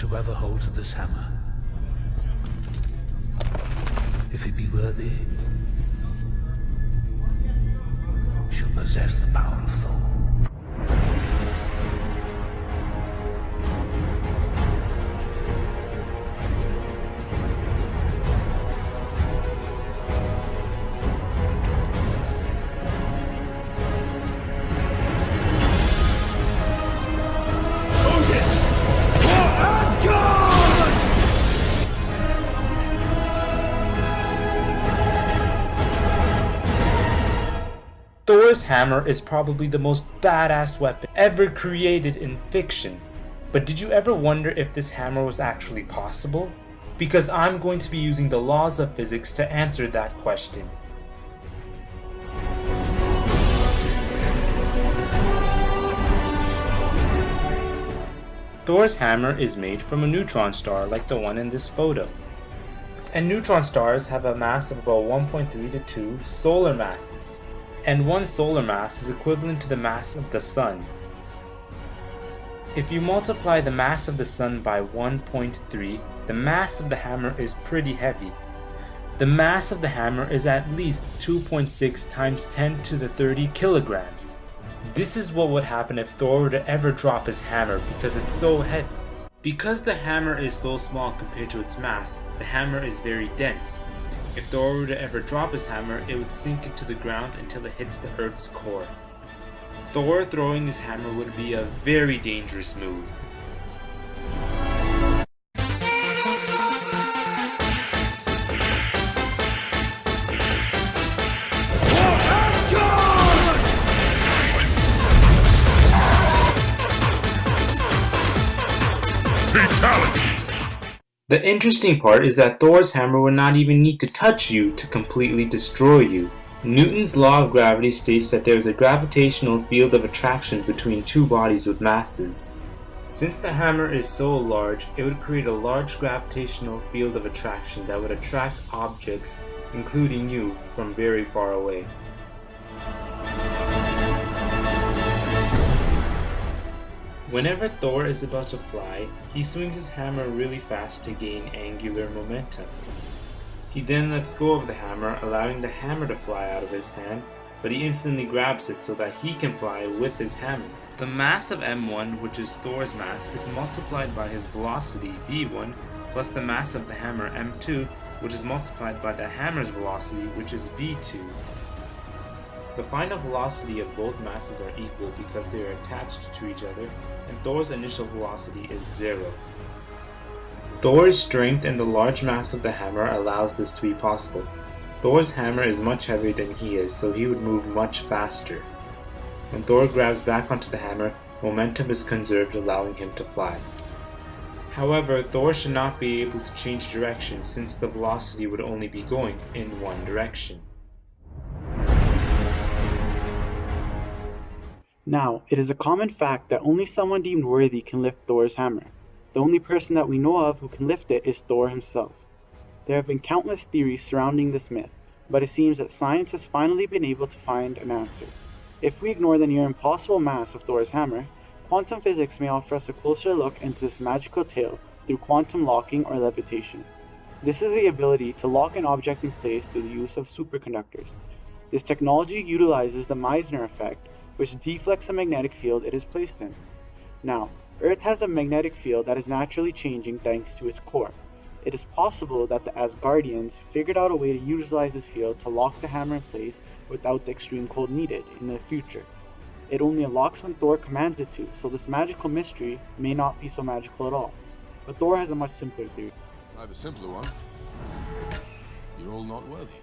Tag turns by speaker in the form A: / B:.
A: is whoever holds this hammer. If he be worthy, shall possess the power of Thor.
B: Thor's hammer is probably the most badass weapon ever created in fiction. But did you ever wonder if this hammer was actually possible? Because I'm going to be using the laws of physics to answer that question. Thor's hammer is made from a neutron star like the one in this photo. And neutron stars have a mass of about 1.3 to 2 solar masses. And one solar mass is equivalent to the mass of the Sun. If you multiply the mass of the Sun by 1.3, the mass of the hammer is pretty heavy. The mass of the hammer is at least 2.6 times 10 to the 30 kilograms. This is what would happen if Thor were to ever drop his hammer because it's so heavy. Because the hammer is so small compared to its mass, the hammer is very dense. If Thor were to ever drop his hammer, it would sink into the ground until it hits the Earth's core. Thor throwing his hammer would be a very dangerous move.
C: Fatality!
B: The interesting part is that Thor's hammer would not even need to touch you to completely destroy you. Newton's law of gravity states that there is a gravitational field of attraction between two bodies with masses. Since the hammer is so large, it would create a large gravitational field of attraction that would attract objects, including you, from very far away. Whenever Thor is about to fly, he swings his hammer really fast to gain angular momentum. He then lets go of the hammer, allowing the hammer to fly out of his hand, but he instantly grabs it so that he can fly with his hammer. The mass of m1, which is Thor's mass, is multiplied by his velocity v1, plus the mass of the hammer m2, which is multiplied by the hammer's velocity, which is v2. The final velocity of both masses are equal because they are attached to each other, and Thor's initial velocity is 0. Thor's strength and the large mass of the hammer allows this to be possible. Thor's hammer is much heavier than he is, so he would move much faster. When Thor grabs back onto the hammer, momentum is conserved, allowing him to fly. However, Thor should not be able to change direction since the velocity would only be going in one direction.
D: Now, it is a common fact that only someone deemed worthy can lift Thor's hammer. The only person that we know of who can lift it is Thor himself. There have been countless theories surrounding this myth, but it seems that science has finally been able to find an answer. If we ignore the near impossible mass of Thor's hammer, quantum physics may offer us a closer look into this magical tale through quantum locking or levitation. This is the ability to lock an object in place through the use of superconductors. This technology utilizes the McMaser effect, which deflects a magnetic field it is placed in. Now, Earth has a magnetic field that is naturally changing thanks to its core. It is possible that the Asgardians figured out a way to utilize this field to lock the hammer in place without the extreme cold needed in the future. It only unlocks when Thor commands it to, so this magical mystery may not be so magical at all. But Thor has a much simpler theory.
C: I have a simpler one. You're all not worthy.